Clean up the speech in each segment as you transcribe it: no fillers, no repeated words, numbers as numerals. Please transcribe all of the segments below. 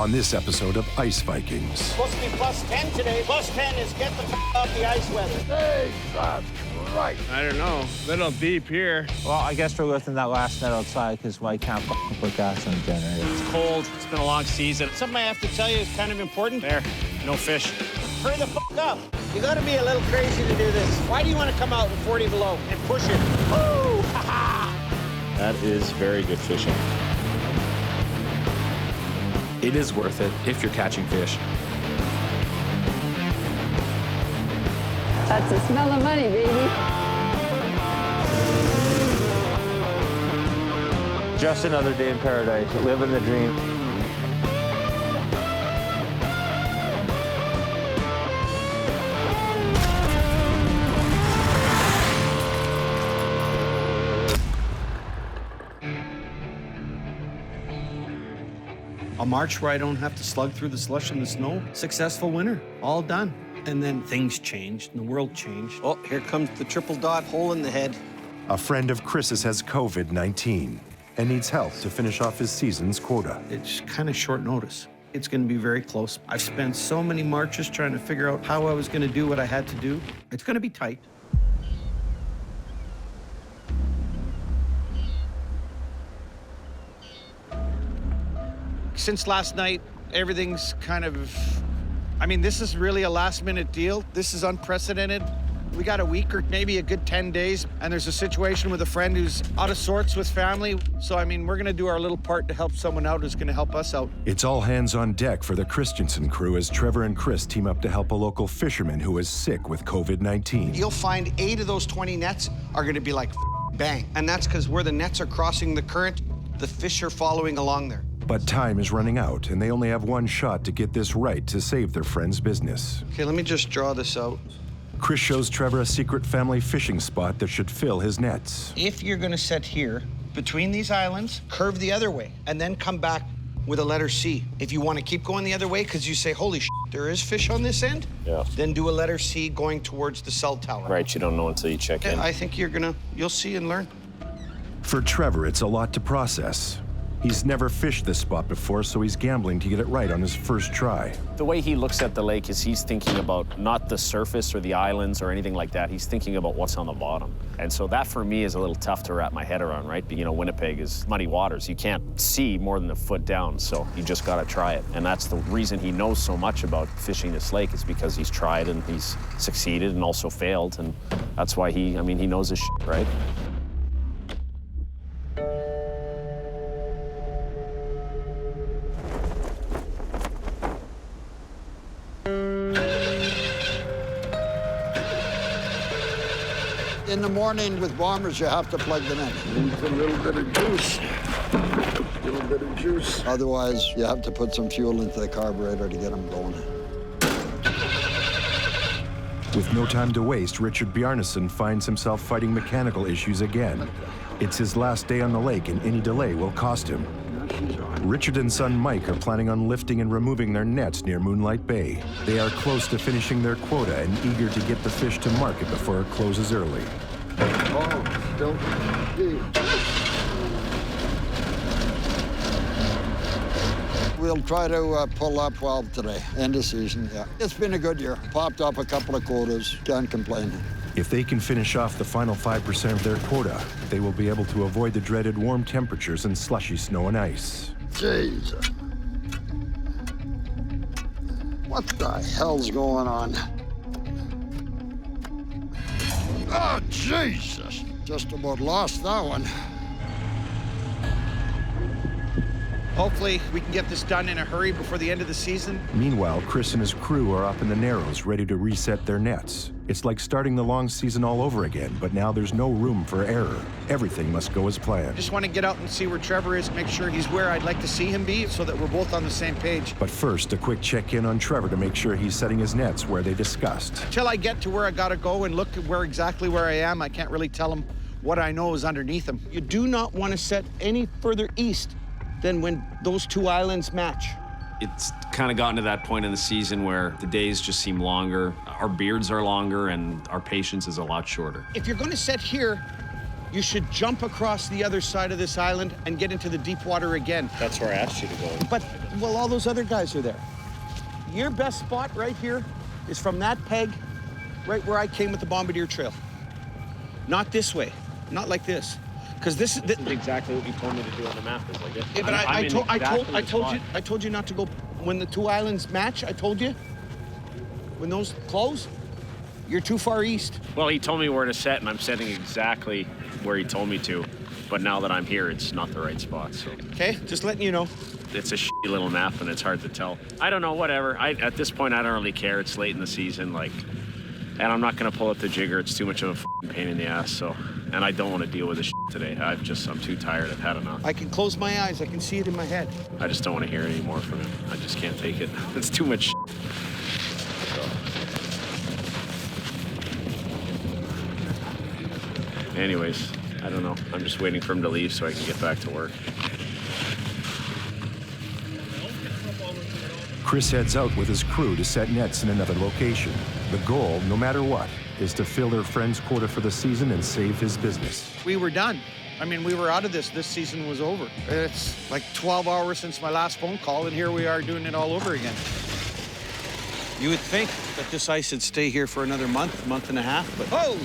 on this episode of Ice Vikings. Supposed to be plus 10 today. Plus 10 is get the off the ice weather. Hey, that's right. I don't know. Little deep here. Well, I guess we're lifting that last net outside because I can't put gas on the generator. It's cold. It's been a long season. Something I have to tell you is kind of important. There, no fish. Hurry the up. You gotta be a little crazy to do this. Why do you want to come out in 40 below and push it? Woo! That is very good fishing. It is worth it if you're catching fish. That's the smell of money, baby. Just another day in paradise, living the dream. A March where I don't have to slug through the slush and the snow. Successful winter, all done. And then things changed and the world changed. Oh, here comes the triple dot hole in the head. A friend of Chris's has COVID-19 and needs help to finish off his season's quota. It's kind of short notice. It's going to be very close. I've spent so many marches trying to figure out how I was going to do what I had to do. It's going to be tight. Since last night, everything's kind of, I mean, this is really a last-minute deal. This is unprecedented. We got a week or maybe a good 10 days, and there's a situation with a friend who's out of sorts with family. So, I mean, we're gonna do our little part to help someone out who's gonna help us out. It's all hands on deck for the Christensen crew as Trevor and Chris team up to help a local fisherman who is sick with COVID-19. You'll find 8 of those 20 nets are gonna be like bang. And that's because where the nets are crossing the current, the fish are following along there. But time is running out, and they only have one shot to get this right to save their friend's business. Okay, let me just draw this out. Chris shows Trevor a secret family fishing spot that should fill his nets. If you're gonna set here, between these islands, curve the other way, and then come back with a letter C. If you wanna keep going the other way, because you say, holy there is fish on this end, then do a letter C going towards the cell tower. Right, you don't know until you check in. I think you'll see and learn. For Trevor, it's a lot to process. He's never fished this spot before, so he's gambling to get it right on his first try. The way he looks at the lake is he's thinking about not the surface or the islands or anything like that. He's thinking about what's on the bottom. And so that, for me, is a little tough to wrap my head around, right? You know, Winnipeg is muddy waters. You can't see more than a foot down, so you just got to try it. And that's the reason he knows so much about fishing this lake is because he's tried and he's succeeded and also failed. And that's why he knows his shit, right? In the morning with bombers, you have to plug them in. Needs a little bit of juice. A little bit of juice. Otherwise, you have to put some fuel into the carburetor to get them going. With no time to waste, Richard Bjarnason finds himself fighting mechanical issues again. It's his last day on the lake, and any delay will cost him. Richard and son Mike are planning on lifting and removing their nets near Moonlight Bay. They are close to finishing their quota and eager to get the fish to market before it closes early. Oh, still deep. We'll try to pull up 12 today, end of season, yeah. It's been a good year. Popped up a couple of quotas, can't complain. If they can finish off the final 5% of their quota, they will be able to avoid the dreaded warm temperatures and slushy snow and ice. Jesus. What the hell's going on? Oh, Jesus. Just about lost that one. Hopefully, we can get this done in a hurry before the end of the season. Meanwhile, Chris and his crew are up in the Narrows, ready to reset their nets. It's like starting the long season all over again, but now there's no room for error. Everything must go as planned. Just want to get out and see where Trevor is, make sure he's where I'd like to see him be, so that we're both on the same page. But first, a quick check-in on Trevor to make sure he's setting his nets where they discussed. Till I get to where I gotta go and look at exactly where I am, I can't really tell him what I know is underneath him. You do not want to set any further east than when those two islands match. It's kind of gotten to that point in the season where the days just seem longer, our beards are longer, and our patience is a lot shorter. If you're going to set here, You should jump across the other side of this island and get into the deep water again. That's where I asked you to go. But, well, all those other guys are there. Your best spot right here is from that peg right where I came with the Bombardier Trail. Not this way, not like this. Because this is exactly what you told me to do on the map. Is like it. Yeah, but I told you not to go when the two islands match. I told you when those close, you're too far east. Well, he told me where to set, and I'm setting exactly where he told me to. But now that I'm here, it's not the right spot. So Okay, just letting you know. it's a shitty little map, and it's hard to tell. I don't know. Whatever. At this point, I don't really care. It's late in the season, and I'm not gonna pull up the jigger. It's too much of a f***ing pain in the ass. So, and I don't want to deal with this shit today. I'm too tired. I've had enough. I can close my eyes. I can see it in my head. I just don't want to hear any more from him. I just can't take it. It's too much shit. So. Anyways, I don't know. I'm just waiting for him to leave so I can get back to work. Chris heads out with his crew to set nets in another location. The goal, no matter what, is to fill their friend's quota for the season and save his business. We were done. I mean, we were out of this. This season was over. It's like 12 hours since my last phone call, and here we are doing it all over again. You would think that this ice would stay here for another month and a half, but I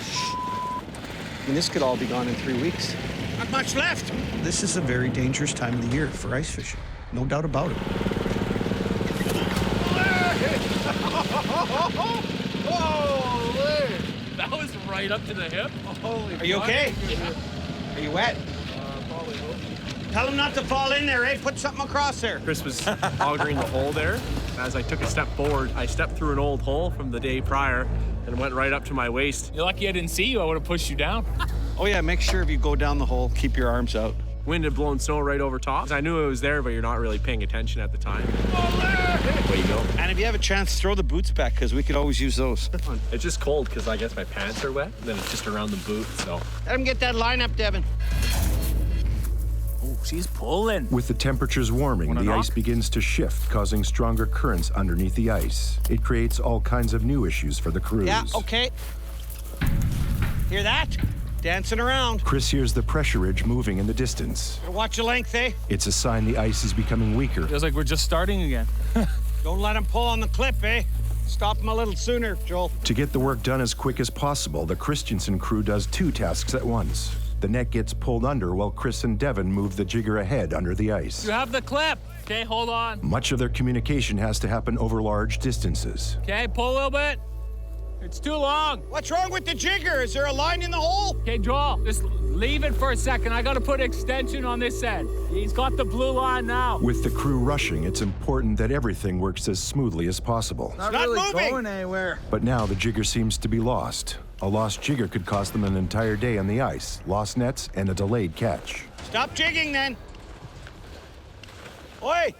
mean, this could all be gone in 3 weeks. Not much left. This is a very dangerous time of the year for ice fishing. No doubt about it. That was right up to the hip. Holy Are you okay? Are you wet? Probably will. Tell him not to fall in there, eh? Put something across there. Chris was augering the hole there. As I took a step forward, I stepped through an old hole from the day prior and went right up to my waist. You're lucky I didn't see you. I would have pushed you down. Oh yeah, make sure if you go down the hole, keep your arms out. Wind had blown snow right over top. I knew it was there, but you're not really paying attention at the time. Way you go. And if you have a chance, throw the boots back, because we could always use those. It's just cold because I guess my pants are wet. Then it's just around the boot, so. Let him get that line up, Devin. Oh, she's pulling. With the temperatures warming, the ice begins to shift, causing stronger currents underneath the ice. It creates all kinds of new issues for the crews. Yeah, okay. Hear that? Dancing around. Chris hears the pressure ridge moving in the distance. Watch your length, eh? It's a sign the ice is becoming weaker. Feels like we're just starting again. Don't let him pull on the clip, eh? Stop him a little sooner, Joel. To get the work done as quick as possible, the Christensen crew does 2 tasks at once. The net gets pulled under while Chris and Devin move the jigger ahead under the ice. You have the clip. Okay, hold on. Much of their communication has to happen over large distances. Okay, pull a little bit. It's too long. What's wrong with the jigger? Is there a line in the hole? Okay, Joel, just leave it for a second. I gotta put extension on this end. He's got the blue line now. With the crew rushing, it's important that everything works as smoothly as possible. Not really moving. Going anywhere. But now the jigger seems to be lost. A lost jigger could cost them an entire day on the ice, lost nets, and a delayed catch. Stop jigging, then. Oi!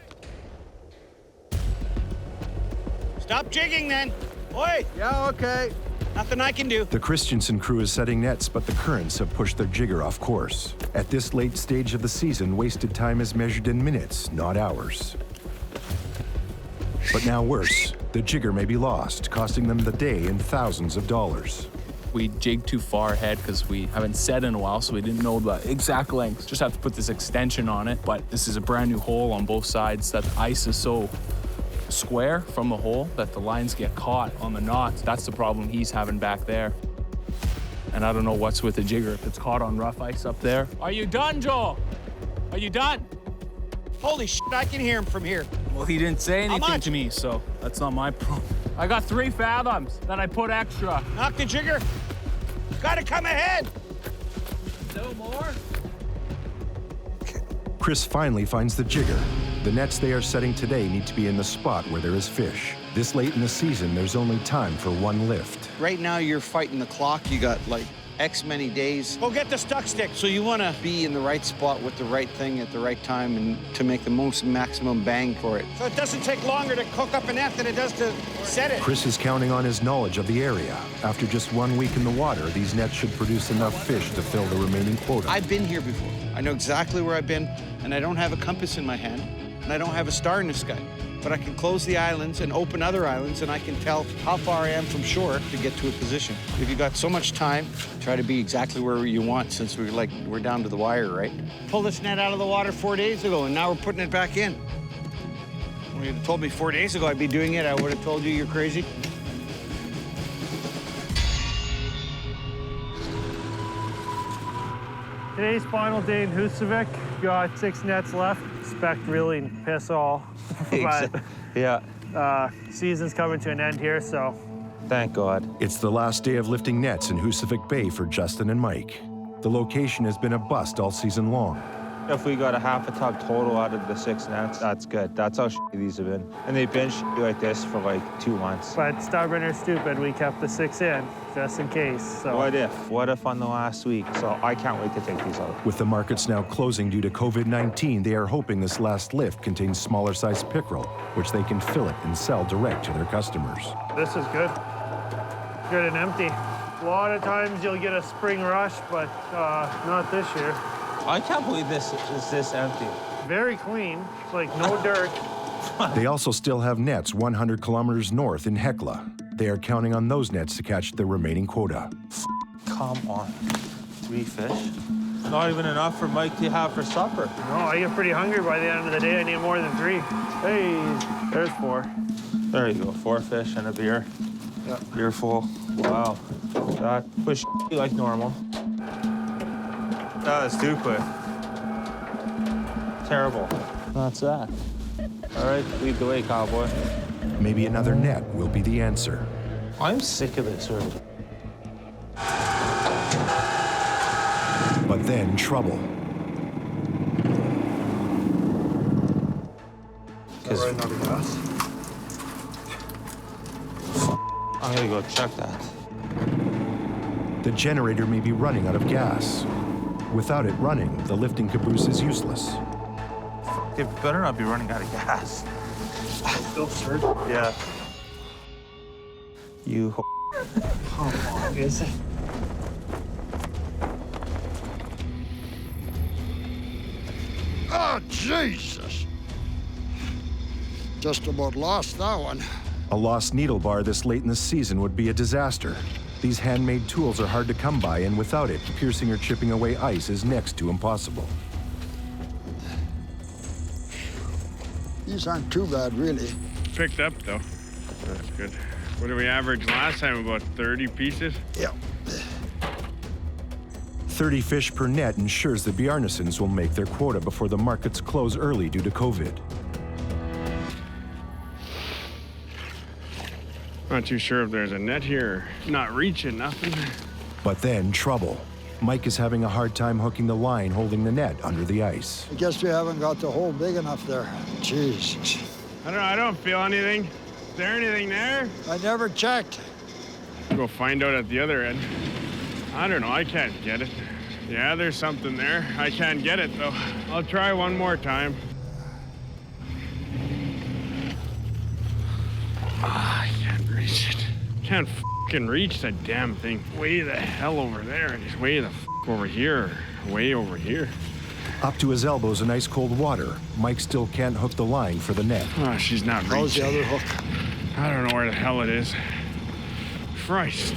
Stop jigging, then. Oi! Yeah, okay. Nothing I can do. The Christensen crew is setting nets, but the currents have pushed their jigger off course. At this late stage of the season, wasted time is measured in minutes, not hours. But now worse, the jigger may be lost, costing them the day and thousands of dollars. We jigged too far ahead because we haven't set in a while, so we didn't know the exact length. Just have to put this extension on it, but this is a brand new hole on both sides that the ice is so square from the hole that the lines get caught on the knots. That's the problem he's having back there. And I don't know what's with the jigger, if it's caught on rough ice up there. Are you done, Joel? Are you done? Holy shit, I can hear him from here. Well, he didn't say anything much? to me, so that's not my problem. I got 3 fathoms that I put extra. Knock the jigger. Gotta come ahead. No more? Chris finally finds the jigger. The nets they are setting today need to be in the spot where there is fish. This late in the season, there's only time for one lift. Right now, you're fighting the clock. You got like X many days. Go get the stuck stick. So you want to be in the right spot with the right thing at the right time and to make the most maximum bang for it. So it doesn't take longer to cook up a net than it does to set it. Chris is counting on his knowledge of the area. After just 1 week in the water, these nets should produce enough fish to fill the remaining quota. I've been here before. I know exactly where I've been, and I don't have a compass in my hand. and I don't have a star in the sky. But I can close the islands and open other islands, and I can tell how far I am from shore to get to a position. If you got so much time, try to be exactly where you want, since we're down to the wire, right? Pulled this net out of the water 4 days ago, and now we're putting it back in. When you'd have told me 4 days ago I'd be doing it, I would have told you you're crazy. Today's final day in Husavik. Got 6 nets left. Expect really piss all. But Yeah, season's coming to an end here, so. thank God. It's the last day of lifting nets in Husavik Bay for Justin and Mike. The location has been a bust all season long. If we got a half a tub total out of the 6 nets, that's good. That's how shitty these have been. And they've been shitty like this for like 2 months. But stubborn or stupid, we kept the 6 in, just in case, so. What if? What if on the last week? So I can't wait to take these out. With the markets now closing due to COVID-19, they are hoping this last lift contains smaller sized pickerel, which they can fillet and sell direct to their customers. This is good. Good and empty. A lot of times you'll get a spring rush, but not this year. I can't believe this is this empty. Very clean, like no dirt. They also still have nets 100 kilometers north in Hekla. They are counting on those nets to catch the remaining quota. Come on. 3 fish? Not even enough for Mike to have for supper. No, I get pretty hungry by the end of the day. I need more than 3. Hey, there's 4. There you go, 4 fish and a beer. Yeah. Beer full. Wow. That was like normal. That was too quick. Terrible. That's that. All right, lead the way, cowboy. Maybe another net will be the answer. I'm sick of this already. But then trouble. I'm gonna go check that. The generator may be running out of gas. Without it running, the lifting caboose is useless. They better not be running out of gas. Still stirred? Yeah. You How long is it? Oh, Jesus! Just about lost that one. A lost needle bar this late in the season would be a disaster. These handmade tools are hard to come by, and without it, piercing or chipping away ice is next to impossible. These aren't too bad, really. Picked up, though. That's good. What did we average last time? About 30 pieces? Yeah. 30 fish per net ensures the Bjarnesons will make their quota before the markets close early due to COVID. Not too sure if there's a net here. Not reaching nothing. But then trouble. Mike is having a hard time hooking the line holding the net under the ice. I guess we haven't got the hole big enough there. Jesus. I don't know. I don't feel anything. Is there anything there? I never checked. Go find out at the other end. I don't know. I can't get it. Yeah, there's something there. I can't get it, though. I'll try one more time. I can't reach it. Can't f***ing reach that damn thing. Way the hell over there. And it's way the f*** over here. Way over here. Up to his elbows in ice cold water, Mike still can't hook the line for the net. Oh, she's not reaching. How's the other hook? I don't know where the hell it is. Christ.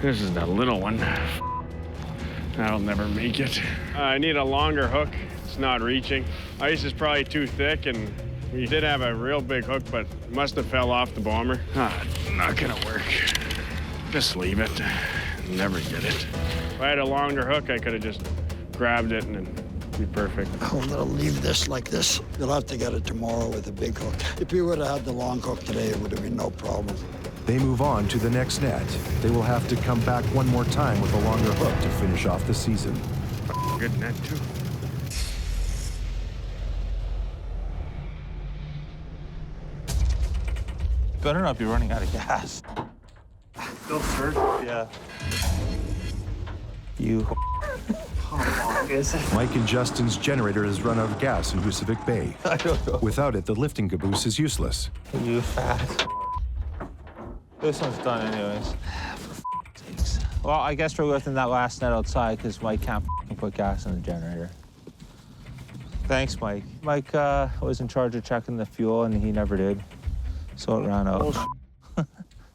This is the little one. That'll never make it. I need a longer hook. It's not reaching. Ice is probably too thick, and we did have a real big hook, but it must have fell off the bomber. Not gonna work. Just leave it. Never get it. If I had a longer hook, I could have just grabbed it and it'd be perfect. I'm gonna leave this like this. You'll have to get it tomorrow with a big hook. If you would have had the long hook today, it would have been no problem. They move on to the next net. They will have to come back one more time with a longer hook to finish off the season. Good net, too. better not be running out of gas. Still stirred? Yeah. You. How long is it? Mike and Justin's generator has run out of gas in Husavik Bay. I don't know. Without it, the lifting caboose is useless. You fat. This one's done anyways. Well, I guess we're lifting that last net outside because Mike can't put gas in the generator. Thanks, Mike. Mike was in charge of checking the fuel, and he never did, so it ran out.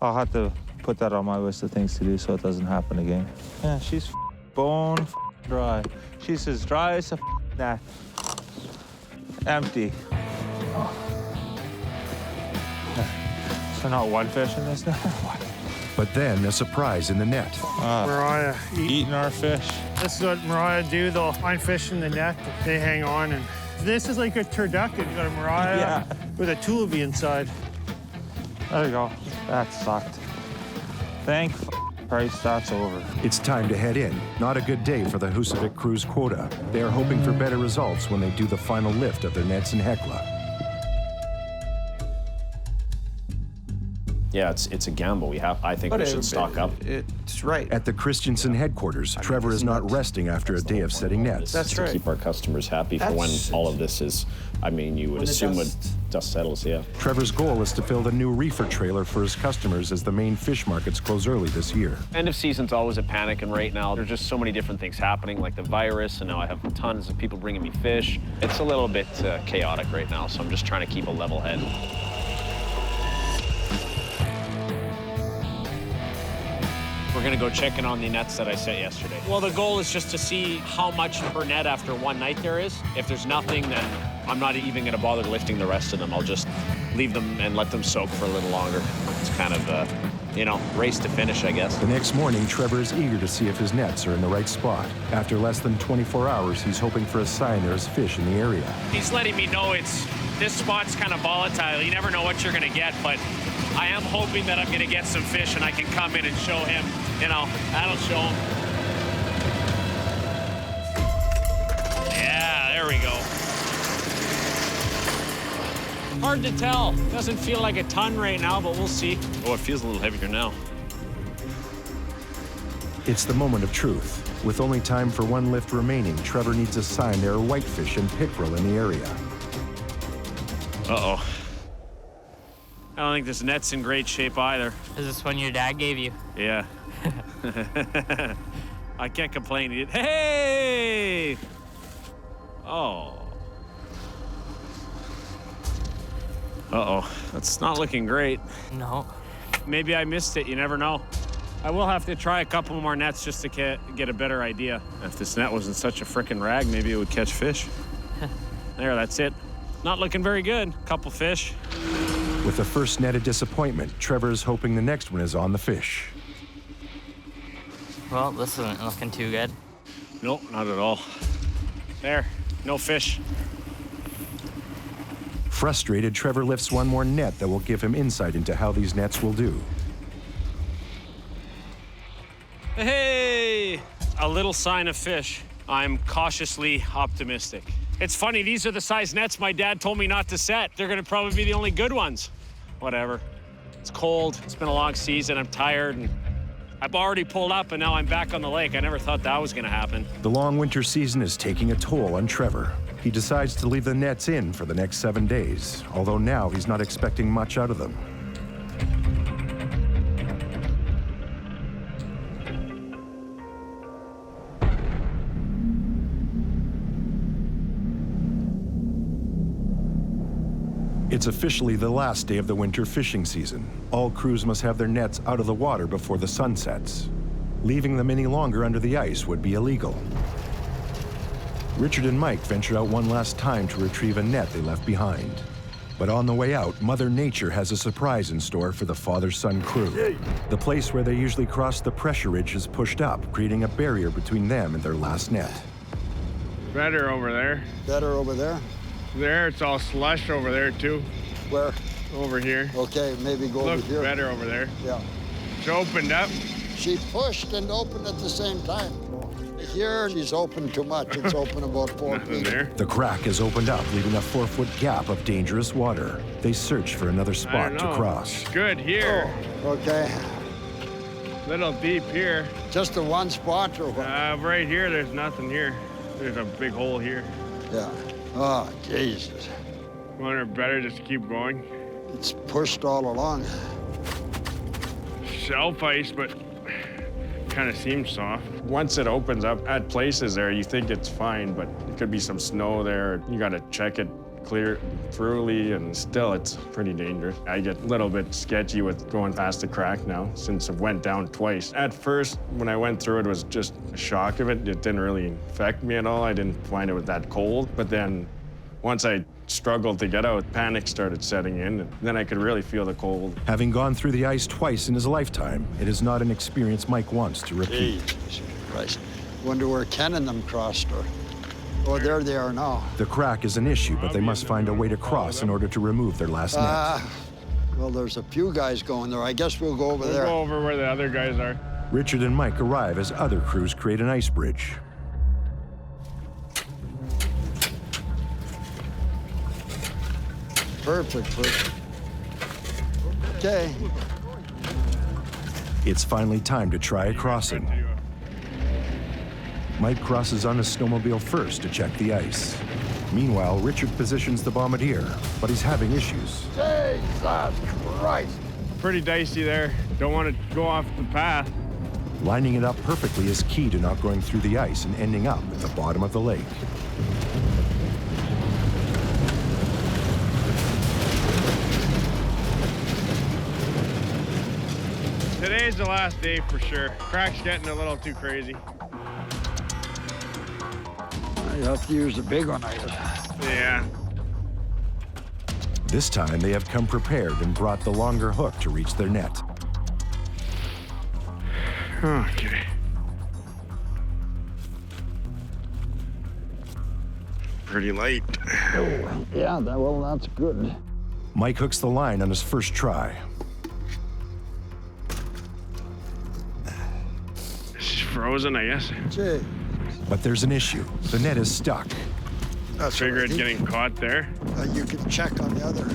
I'll have to put that on my list of things to do so it doesn't happen again. Yeah, she's bone dry. She's as dry as a net. Empty. So not one fish in this net? But then a surprise in the net. Mariah Eating our fish. This is what Mariah do. They'll find fish in the net. They hang on, and this is like a turducken. You got a Mariah with a tulipy inside. There you go. That sucked. Thank Christ, that's over. It's time to head in. Not a good day for the Husavik crew's quota. They are hoping for better results when they do the final lift of their nets in Hekla. Yeah, it's a gamble. I think we should stock up. It's right. At the Christensen headquarters, Trevor is not resting after a day of setting nets. That's right. To keep our customers happy for when all of this is, I mean, you would assume when dust settles, yeah. Trevor's goal is to build a new reefer trailer for his customers as the main fish markets close early this year. End of season's always a panic, and right now there's just so many different things happening, like the virus, and now I have tons of people bringing me fish. It's a little bit chaotic right now, so I'm just trying to keep a level head. We're gonna go check in on the nets that I set yesterday. Well, the goal is just to see how much per net after one night there is. If there's nothing, then I'm not even gonna bother lifting the rest of them. I'll just leave them and let them soak for a little longer. It's kind of, race to finish, I guess. The next morning, Trevor is eager to see if his nets are in the right spot. After less than 24 hours, he's hoping for a sign there's fish in the area. He's letting me know this spot's kind of volatile. You never know what you're gonna get, but I am hoping that I'm gonna get some fish and I can come in and show him, that'll show him. Yeah, there we go. Hard to tell. Doesn't feel like a ton right now, but we'll see. Oh, it feels a little heavier now. It's the moment of truth. With only time for one lift remaining, Trevor needs a sign there are whitefish and pickerel in the area. Uh-oh. I don't think this net's in great shape either. Is this one your dad gave you? Yeah. I can't complain. Hey! Oh. Uh-oh. That's not looking great. No. Maybe I missed it. You never know. I will have to try a couple more nets just to get a better idea. If this net wasn't such a frickin' rag, maybe it would catch fish. There, that's it. Not looking very good. Couple fish. With the first net a disappointment, Trevor is hoping the next one is on the fish. Well, this isn't looking too good. Nope, not at all. There, no fish. Frustrated, Trevor lifts one more net that will give him insight into how these nets will do. Hey! A little sign of fish. I'm cautiously optimistic. It's funny, these are the size nets my dad told me not to set. They're gonna probably be the only good ones. Whatever. It's cold, it's been a long season, I'm tired, and I've already pulled up and now I'm back on the lake. I never thought that was gonna happen. The long winter season is taking a toll on Trevor. He decides to leave the nets in for the next 7 days, although now he's not expecting much out of them. It's officially the last day of the winter fishing season. All crews must have their nets out of the water before the sun sets. Leaving them any longer under the ice would be illegal. Richard and Mike venture out one last time to retrieve a net they left behind. But on the way out, Mother Nature has a surprise in store for the father-son crew. The place where they usually cross the pressure ridge is pushed up, creating a barrier between them and their last net. Better over there. Better over there? There, it's all slush over there too. Where? Over here. Okay, maybe go over Look here. better over there. Yeah. It's opened up. She pushed and opened at the same time. Here, she's open too much. It's open about 4 feet. There. The crack is opened up, leaving a 4-foot gap of dangerous water. They search for another spot to cross. It's good here. Oh, okay. Little deep here. Just the one spot or what? Right here, there's nothing here. There's a big hole here. Yeah. Oh, Jesus. Wonder better just to keep going. It's pushed all along. Shelf ice, but kind of seems soft. Once it opens up at places there, you think it's fine, but it could be some snow there. You got to check it clear thoroughly, and still it's pretty dangerous. I get a little bit sketchy with going past the crack now since it went down twice. At first, when I went through it, was just a shock of it. It didn't really affect me at all. I didn't find it was that cold. But then once I struggled to get out, panic started setting in, and then I could really feel the cold. Having gone through the ice twice in his lifetime, it is not an experience Mike wants to repeat. Jesus Christ. Wonder where Ken and them crossed, or... Oh, there they are now. The crack is an issue, but they must find a way to cross in order to remove their last net. Well, there's a few guys going there. I guess we'll go over there. We'll go over where the other guys are. Richard and Mike arrive as other crews create an ice bridge. Perfect. Okay. It's finally time to try a crossing. Mike crosses on his snowmobile first to check the ice. Meanwhile, Richard positions the bombardier, but he's having issues. Jesus Christ. Pretty dicey there. Don't want to go off the path. Lining it up perfectly is key to not going through the ice and ending up at the bottom of the lake. Today's the last day for sure. Crack's getting a little too crazy. You have to use the big one, I guess. Yeah. This time, they have come prepared and brought the longer hook to reach their net. Okay. Pretty light. Oh, yeah, well, that's good. Mike hooks the line on his first try. It's frozen, I guess. Gee. But there's an issue. The net is stuck. That's Figure it getting caught there. You can check on the other.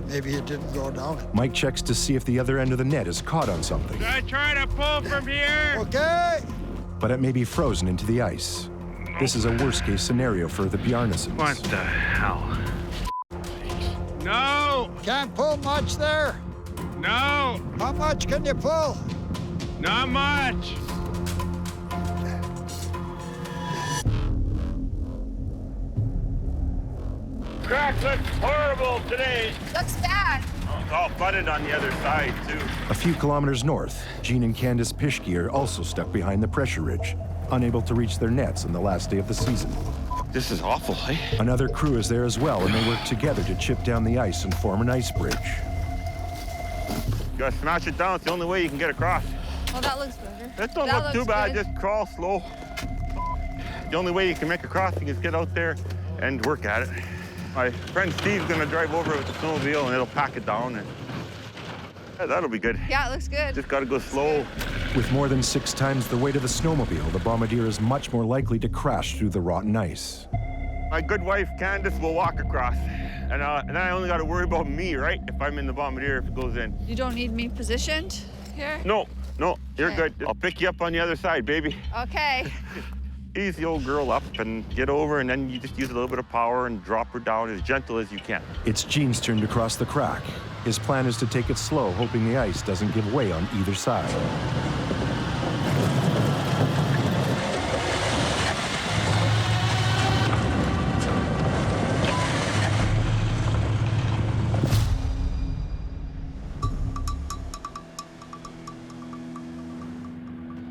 Maybe it didn't go down. Mike checks to see if the other end of the net is caught on something. Should I try to pull from here? Okay. But it may be frozen into the ice. This is a worst-case scenario for the Bjarnasons. What the hell? No! Can't pull much there. No! How much can you pull? Not much! Crack looks horrible today. Looks bad. It's all flooded on the other side, too. A few kilometers north, Gene and Candace Pischke are also stuck behind the pressure ridge, unable to reach their nets on the last day of the season. This is awful, eh? Another crew is there as well, and they work together to chip down the ice and form an ice bridge. You gotta smash it down. It's the only way you can get across. Well, that looks better. That don't look too bad. Just crawl slow. The only way you can make a crossing is get out there and work at it. My friend Steve's gonna drive over with the snowmobile and it'll pack it down, and yeah, that'll be good. Yeah, it looks good. Just gotta go slow. With more than 6 times the weight of the snowmobile, the bombardier is much more likely to crash through the rotten ice. My good wife, Candace, will walk across. And then I only gotta worry about me, right? If I'm in the bombardier, if it goes in. You don't need me positioned here? No, you're good. I'll pick you up on the other side, baby. Okay. Ease the old girl up and get over, and then you just use a little bit of power and drop her down as gentle as you can. It's Gene's turn to cross the crack. His plan is to take it slow, hoping the ice doesn't give way on either side.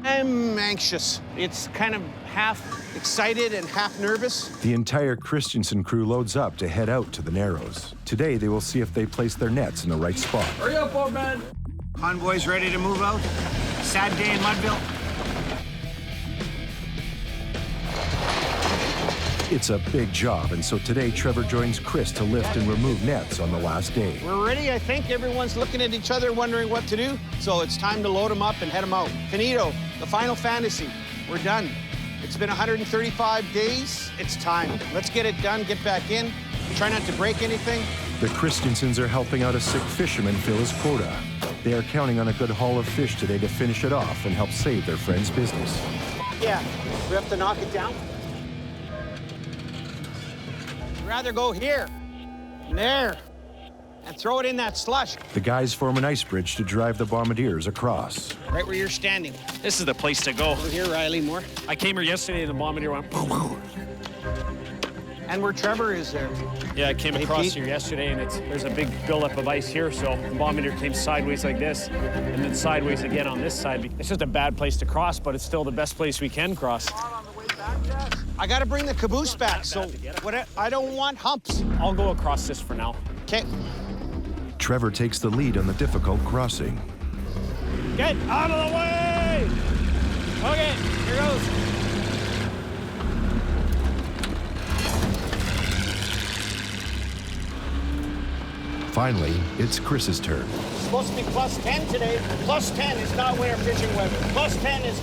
I'm anxious. It's kind of half excited and half nervous. The entire Christensen crew loads up to head out to the Narrows. Today, they will see if they place their nets in the right spot. Hurry up, old man. Convoy's ready to move out. Sad day in Mudville. It's a big job, and so today Trevor joins Chris to lift and remove nets on the last day. We're ready, I think. Everyone's looking at each other, wondering what to do. So it's time to load them up and head them out. Finito, the final fantasy. We're done. It's been 135 days. It's time. Let's get it done, get back in. Try not to break anything. The Christensens are helping out a sick fisherman fill his quota. They are counting on a good haul of fish today to finish it off and help save their friend's business. Yeah, we have to knock it down. I'd rather go here, and there, and throw it in that slush. The guys form an ice bridge to drive the bombardiers across. Right where you're standing. This is the place to go. Over here, Riley, more. I came here yesterday and the bombardier went boom, boom. And where Trevor is there. Yeah, I came Hey, across Pete. here yesterday and there's a big buildup of ice here, so the bombardier came sideways like this and then sideways again on this side. It's just a bad place to cross, but it's still the best place we can cross. I gotta bring the caboose back, so I don't want humps. I'll go across this for now. Okay. Trevor takes the lead on the difficult crossing. Get out of the way! Okay, here goes. Finally, it's Chris's turn. It's supposed to be plus 10 today. Plus 10 is not winter fishing weather. Plus 10 is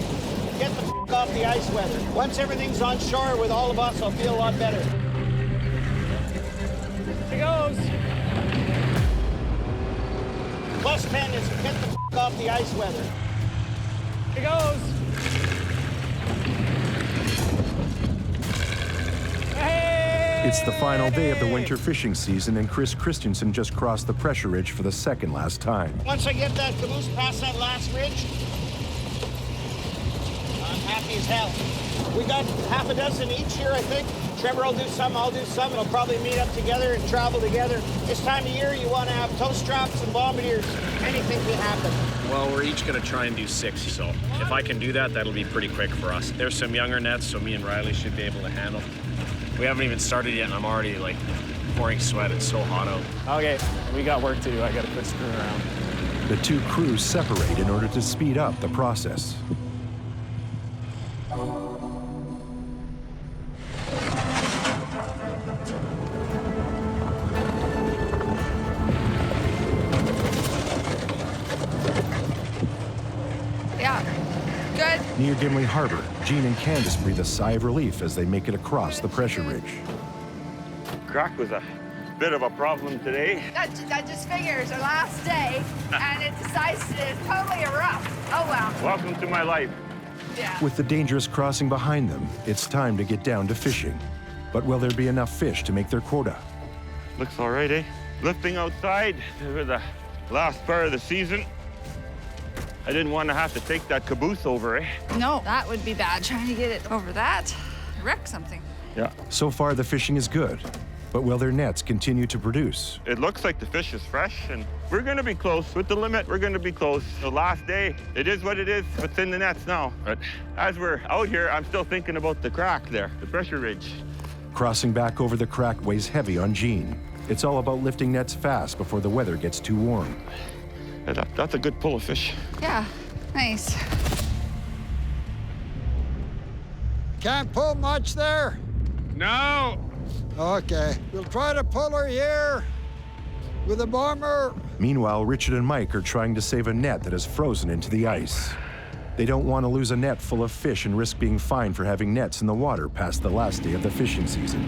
get the off the ice weather. Once everything's on shore with all of us, I'll feel a lot better. Here goes. Plus 10 is get the off the ice weather. Here goes. It's the final day of the winter fishing season, and Chris Christensen just crossed the pressure ridge for the second last time. Once I get that caboose past that last ridge, I'm happy as hell. We got half a dozen each here, I think. Trevor will do some, I'll do some. We'll probably meet up together and travel together. This time of year, you want to have tow straps and bombardiers. Anything can happen. Well, we're each gonna try and do 6, so if I can do that, that'll be pretty quick for us. There's some younger nets, so me and Riley should be able to handle. We haven't even started yet, and I'm already like pouring sweat. It's so hot out. Okay, we got work to do. I gotta quit screwing around. The two crews separate in order to speed up the process. Yeah. Good. Near Gimli Harbor, Gene and Candace breathe a sigh of relief as they make it across the pressure ridge. Crack was a bit of a problem today. That just figures our last day, and it decides it's totally a rough. Oh, well. Welcome to my life. Yeah. With the dangerous crossing behind them, it's time to get down to fishing. But will there be enough fish to make their quota? Looks all right, eh? Lifting outside for the last part of the season. I didn't want to have to take that caboose over, eh? No, that would be bad, trying to get it over that. Wreck something. Yeah. So far, the fishing is good. But will their nets continue to produce? It looks like the fish is fresh, and we're going to be close. With the limit, we're going to be close. The last day, it is what it is. What's in the nets now. But as we're out here, I'm still thinking about the crack there, the pressure ridge. Crossing back over the crack weighs heavy on Gene. It's all about lifting nets fast before the weather gets too warm. Yeah, that's a good pull of fish. Yeah, nice. Can't pull much there? No. Okay, we'll try to pull her here with a bomber. Meanwhile, Richard and Mike are trying to save a net that is frozen into the ice. They don't want to lose a net full of fish and risk being fined for having nets in the water past the last day of the fishing season.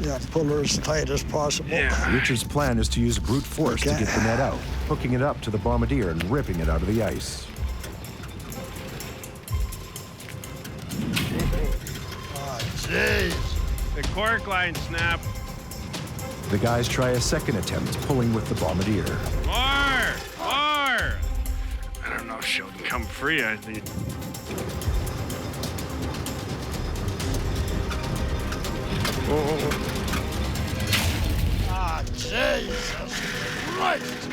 Yeah, pull her as tight as possible. Yeah. Richard's plan is to use brute force to get the net out, hooking it up to the bombardier and ripping it out of the ice. Jeez. The cork line snapped. The guys try a second attempt, pulling with the bombardier. More! More! I don't know if she'll come free, I think. Ah, Jesus Christ.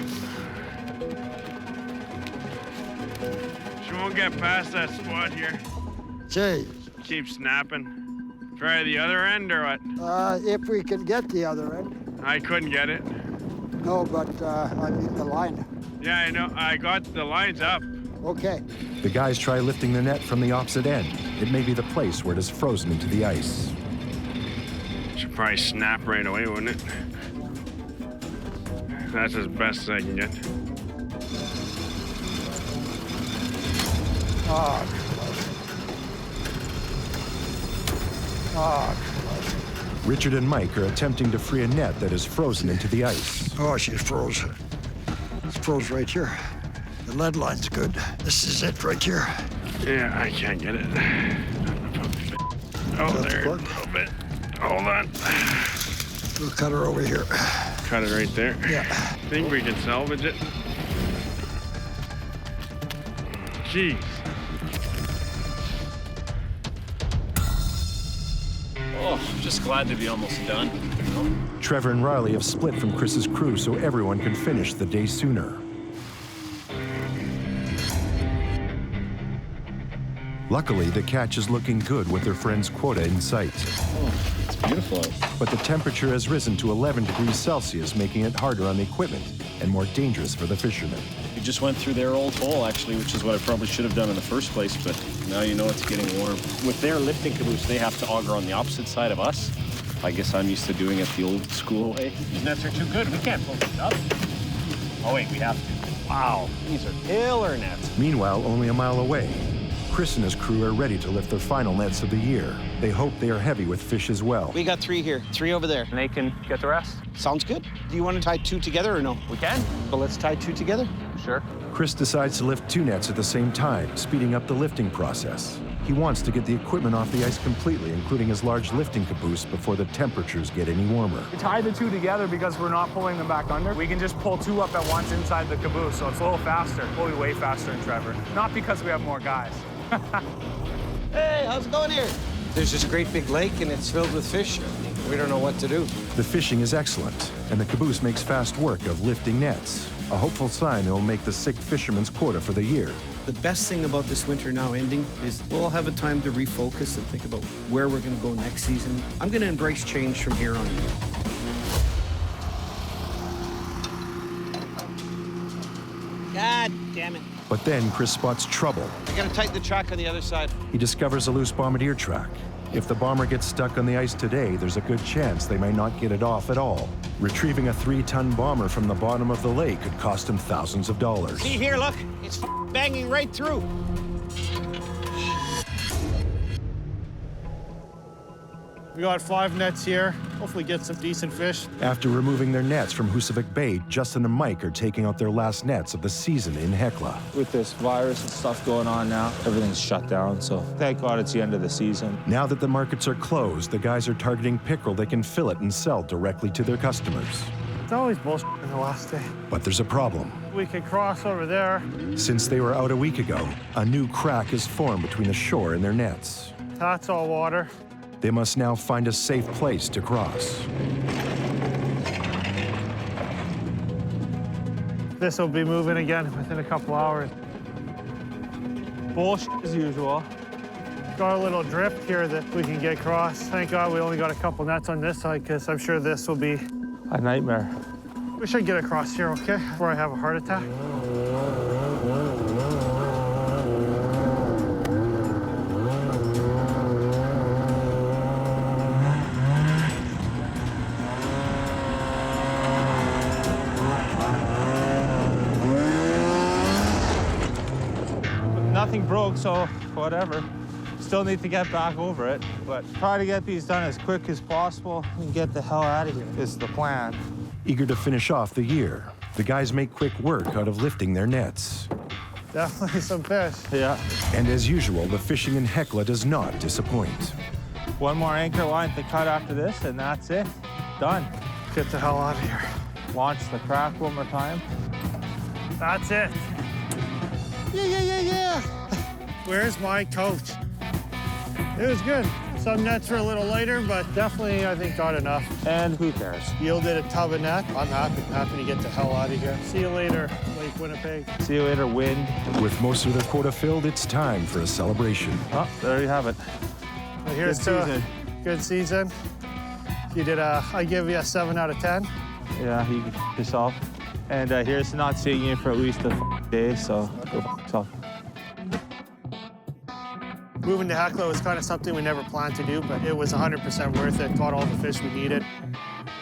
She won't get past that spot here. Jeez. Keep snapping. Try the other end or what? If we can get the other end. I couldn't get it. No, but I mean the line. Yeah, I know. I got the lines up. Okay. The guys try lifting the net from the opposite end. It may be the place where it is frozen into the ice. Should probably snap right away, wouldn't it? That's as best as I can get. Oh, oh. Richard and Mike are attempting to free a net that is frozen into the ice. Oh, she's frozen. It's froze right here. The lead line's good. This is it right here. Yeah, I can't get it. Oh, there, a little bit. Hold on. We'll cut her over here. Cut it right there. Yeah. Think we can salvage it. Jeez. Oh, just glad to be almost done. You know? Trevor and Riley have split from Chris's crew so everyone can finish the day sooner. Luckily, the catch is looking good with their friend's quota in sight. Oh, it's beautiful out. But the temperature has risen to 11 degrees Celsius, making it harder on the equipment and more dangerous for the fishermen. We just went through their old hole, actually, which is what I probably should have done in the first place, but now you know it's getting warm. With their lifting caboose, they have to auger on the opposite side of us. I guess I'm used to doing it the old school way. These nets are too good. We can't pull these up. Oh, wait, we have to. Wow, these are killer nets. Meanwhile, only a mile away, Chris and his crew are ready to lift their final nets of the year. They hope they are heavy with fish as well. We got 3 here, 3 over there. And they can get the rest. Sounds good. Do you want to tie 2 together or no? We can. Well, let's tie 2 together. Sure. Chris decides to lift 2 nets at the same time, speeding up the lifting process. He wants to get the equipment off the ice completely, including his large lifting caboose, before the temperatures get any warmer. We tie the 2 together because we're not pulling them back under. We can just pull 2 up at once inside the caboose, so it's a little faster. We'll be way faster than Trevor. Not because we have more guys. Hey, how's it going here? There's this great big lake and it's filled with fish. We don't know what to do. The fishing is excellent, and the caboose makes fast work of lifting nets. A hopeful sign it will make the sick fisherman's quota for the year. The best thing about this winter now ending is we'll have a time to refocus and think about where we're going to go next season. I'm going to embrace change from here on. God damn it. But then Chris spots trouble. I gotta tighten the track on the other side. He discovers a loose bombardier track. If the bomber gets stuck on the ice today, there's a good chance they might not get it off at all. Retrieving a 3-ton bomber from the bottom of the lake could cost him thousands of dollars. See here, look, it's banging right through. We got 5 nets here. Hopefully get some decent fish. After removing their nets from Husavik Bay, Justin and Mike are taking out their last nets of the season in Hekla. With this virus and stuff going on now, everything's shut down, so thank God it's the end of the season. Now that the markets are closed, the guys are targeting pickerel they can fillet and sell directly to their customers. It's always bullshit in the last day. But there's a problem. We could cross over there. Since they were out a week ago, a new crack has formed between the shore and their nets. That's all water. They must now find a safe place to cross. This will be moving again within a couple hours. Bullshit as usual. Got a little drift here that we can get across. Thank God we only got a couple nets on this side, because I'm sure this will be a nightmare. We should get across here, okay? Before I have a heart attack. Nothing broke, so whatever. Still need to get back over it, but try to get these done as quick as possible and get the hell out of here is the plan. Eager to finish off the year, the guys make quick work out of lifting their nets. Definitely some fish. Yeah. And as usual, the fishing in Hekla does not disappoint. One more anchor line to cut after this, and that's it. Done. Get the hell out of here. Launch the crack one more time. That's it. Yeah. Where's my coach? It was good. Some nets were a little lighter, but definitely, I think, got enough. And who cares? Yielded a tub of net. I'm happy to get the hell out of here. See you later, Lake Winnipeg. See you later, wind. With most of their quota filled, it's time for a celebration. Oh, there you have it. Well, here's good season. Good season. You did I give you a 7 out of 10. Yeah, you yourself. And here's to not seeing you for at least a day, so go yourself. Moving to Hekla was kind of something we never planned to do, but it was 100% worth it. Caught all the fish we needed.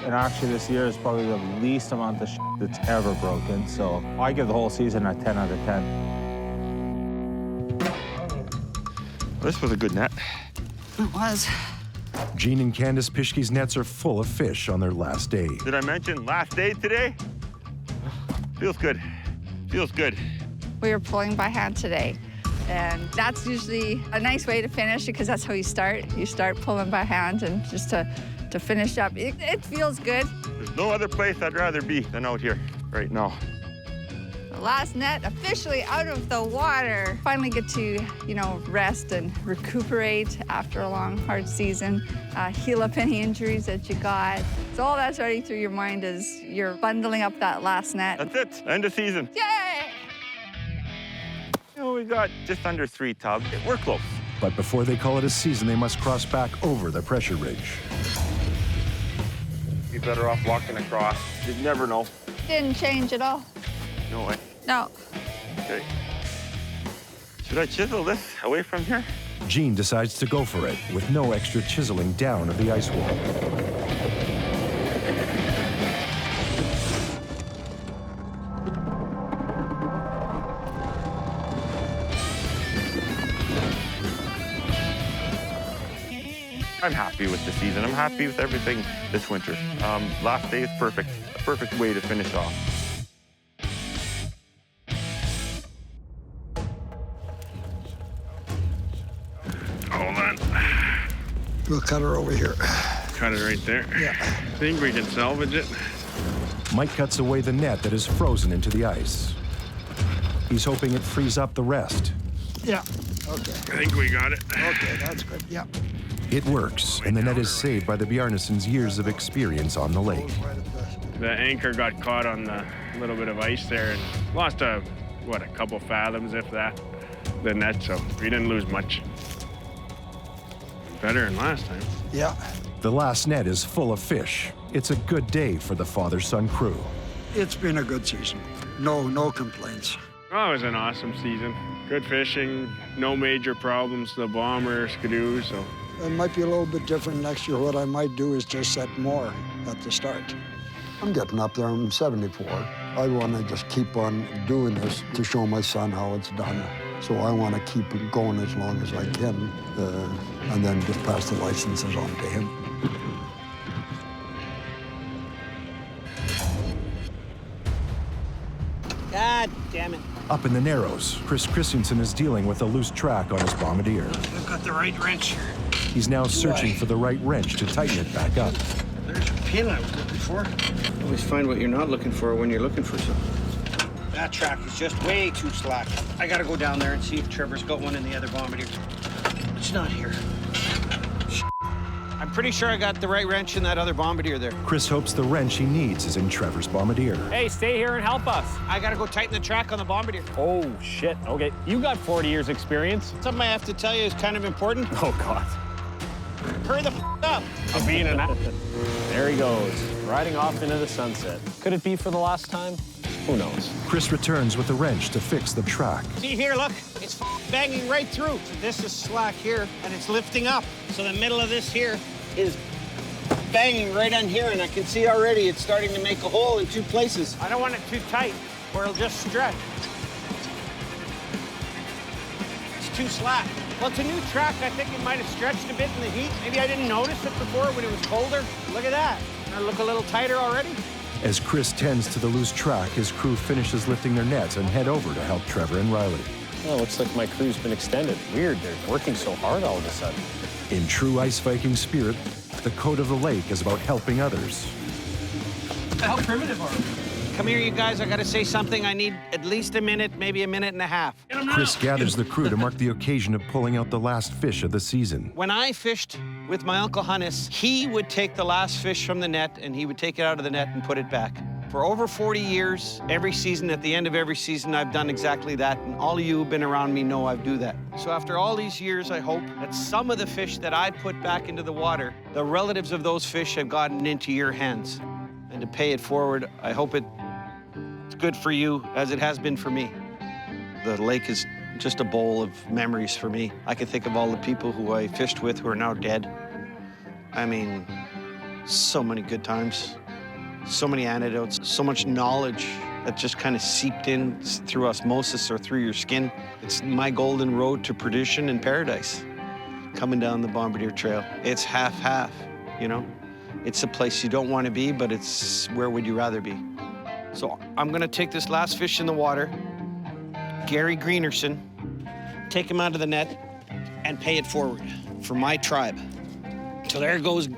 And actually, this year is probably the least amount of that's ever broken, so I give the whole season a 10 out of 10. This was a good net. It was. Jean and Candace Pischke's nets are full of fish on their last day. Did I mention last day today? Feels good. Feels good. We were pulling by hand today. And that's usually a nice way to finish because that's how you start. You start pulling by hand and just to to finish up. It feels good. There's no other place I'd rather be than out here right now. The last net officially out of the water. Finally get to, rest and recuperate after a long, hard season. Heal up any injuries that you got. So all that's running through your mind as you're bundling up that last net. That's it. End of season. Yay! We got just under 3 tubs. We're close. But before they call it a season, they must cross back over the pressure ridge. Be better off walking across. You'd never know. Didn't change at all. No way. No. Okay. Should I chisel this away from here? Gene decides to go for it, with no extra chiseling down of the ice wall. I'm happy with the season. I'm happy with everything this winter. Last day is perfect. A perfect way to finish off. Hold on. We'll cut her over here. Cut it right there. Yeah. I think we can salvage it. Mike cuts away the net that is frozen into the ice. He's hoping it frees up the rest. Yeah. Okay. I think we got it. Okay, that's good. Yeah. It works, and the net is saved by the Bjarnasons' years of experience on the lake. The anchor got caught on the little bit of ice there and lost a couple fathoms, if that, the net, so we didn't lose much. Better than last time. Yeah. The last net is full of fish. It's a good day for the father-son crew. It's been a good season. No complaints. Oh, it was an awesome season. Good fishing, no major problems, the bomber, skidoo, so. It might be a little bit different next year. What I might do is just set more at the start. I'm getting up there. I'm 74. I want to just keep on doing this to show my son how it's done. So I want to keep it going as long as I can, and then just pass the licenses on to him. God damn it. Up in the Narrows, Chris Christensen is dealing with a loose track on his bombardier. I've got the right wrench. He's now searching for the right wrench to tighten it back up. There's a pin I was looking for. Always find what you're not looking for when you're looking for something. That track is just way too slack. I gotta go down there and see if Trevor's got one in the other bombardier. It's not here. I'm pretty sure I got the right wrench in that other bombardier there. Chris hopes the wrench he needs is in Trevor's bombardier. Hey, stay here and help us. I gotta go tighten the track on the bombardier. Oh, shit. Okay, you got 40 years experience. Something I have to tell you is kind of important. Oh, God. Hurry the up. I'm being an There he goes, riding off into the sunset. Could it be for the last time? Who knows? Chris returns with the wrench to fix the track. See here, look, it's banging right through. So this is slack here, and it's lifting up. So the middle of this here is banging right on here, and I can see already it's starting to make a hole in 2 places. I don't want it too tight, or it'll just stretch. It's too slack. Well, it's a new track. I think it might have stretched a bit in the heat. Maybe I didn't notice it before when it was colder. Look at that. Doesn't it look a little tighter already? As Chris tends to the loose track, his crew finishes lifting their nets and head over to help Trevor and Riley. Well, looks like my crew's been extended. Weird, they're working so hard all of a sudden. In true Ice Viking spirit, the code of the lake is about helping others. How primitive are we? Come here, you guys. I gotta say something. I need at least a minute, maybe a minute and a half. Chris gathers the crew to mark the occasion of pulling out the last fish of the season. When I fished with my Uncle Hannes, he would take the last fish from the net and he would take it out of the net and put it back. For over 40 years, every season, at the end of every season, I've done exactly that. And all of you who've been around me know I do that. So after all these years, I hope that some of the fish that I put back into the water, the relatives of those fish have gotten into your hands. And to pay it forward, I hope it's good for you as it has been for me. The lake is just a bowl of memories for me. I can think of all the people who I fished with who are now dead. I mean, so many good times, so many anecdotes, so much knowledge that just kind of seeped in through osmosis or through your skin. It's my golden road to perdition and paradise, coming down the Bombardier Trail. It's half-half, you know? It's a place you don't want to be, but it's where would you rather be? So I'm gonna take this last fish in the water, Gary Greenerson, take him out of the net and pay it forward for my tribe. So there goes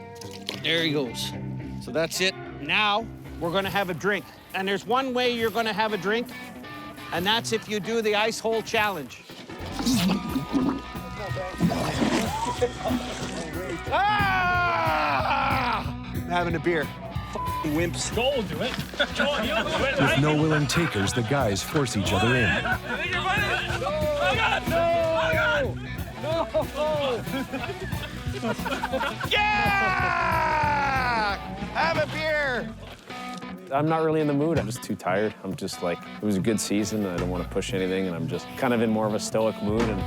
There he goes. So that's it. Now we're gonna have a drink. And there's one way you're gonna have a drink, and that's if you do the ice hole challenge. Having a beer. Wimps. Joel will do it. Joel, he'll do it. With no willing takers, the guys force each other in. Yeah! Have a beer! I'm not really in the mood. I'm just too tired. I'm just like, it was a good season. I don't want to push anything, and I'm just kind of in more of a stoic mood, and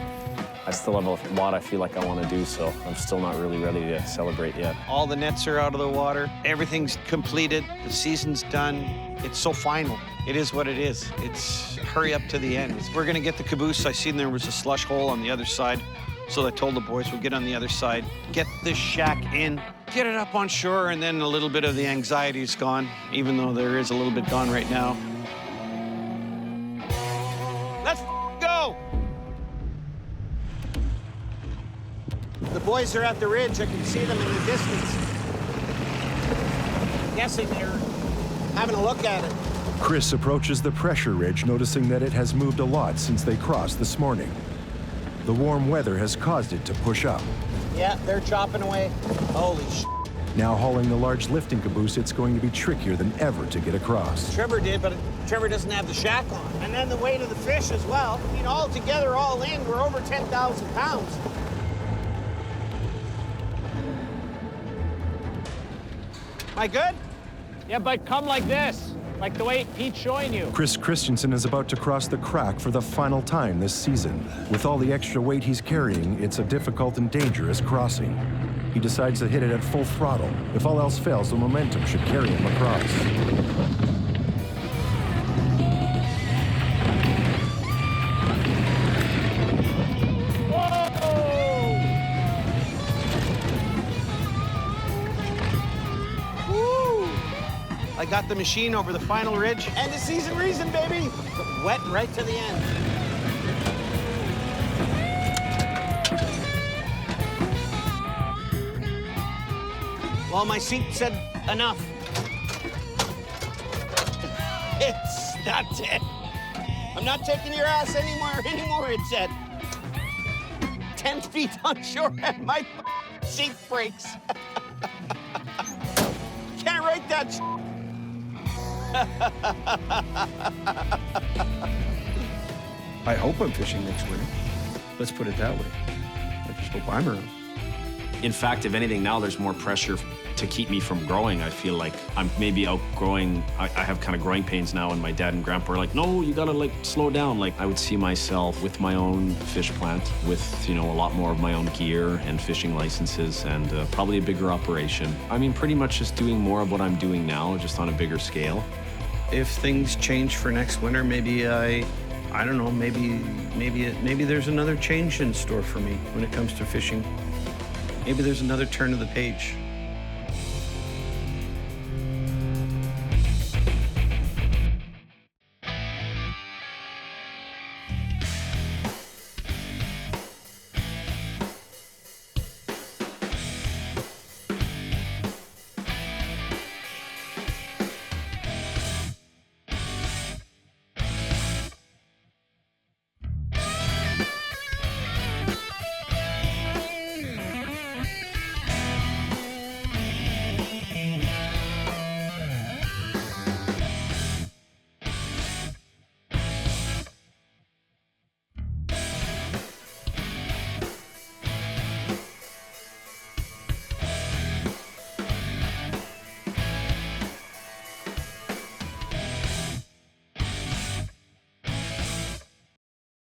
I still have a lot I feel like I want to do, so I'm still not really ready to celebrate yet. All the nets are out of the water. Everything's completed. The season's done. It's so final. It is what it is. It's hurry up to the end. We're going to get the caboose. I seen there was a slush hole on the other side, so I told the boys we'll get on the other side, get this shack in, get it up on shore, and then a little bit of the anxiety is gone, even though there is a little bit gone right now. Let's go! The boys are at the ridge. I can see them in the distance. Guessing they're having a look at it. Chris approaches the pressure ridge, noticing that it has moved a lot since they crossed this morning. The warm weather has caused it to push up. Yeah, they're chopping away. Holy sh**. Now hauling the large lifting caboose, it's going to be trickier than ever to get across. Trevor did, but Trevor doesn't have the shack on. And then the weight of the fish as well. I mean, all together, all in, we're over 10,000 pounds. Am I good? Yeah, but come like this, like the way Pete's showing you. Chris Christensen is about to cross the crack for the final time this season. With all the extra weight he's carrying, it's a difficult and dangerous crossing. He decides to hit it at full throttle. If all else fails, the momentum should carry him across. I got the machine over the final ridge. End of season reason, baby. Wet right to the end. Well, my seat said enough. That's it. I'm not taking your ass anymore, it said. 10 feet on shore and my seat breaks. Can't write that sh**. I hope I'm fishing next winter. Let's put it that way. I just hope I'm around. In fact, if anything, now there's more pressure to keep me from growing. I feel like I'm maybe outgrowing. I have kind of growing pains now, and my dad and grandpa are like, no, you gotta like slow down. Like I would see myself with my own fish plant, with, you know, a lot more of my own gear and fishing licenses, and probably a bigger operation. I mean, pretty much just doing more of what I'm doing now, just on a bigger scale. If things change for next winter, maybe I don't know, maybe there's another change in store for me when it comes to fishing. Maybe there's another turn of the page.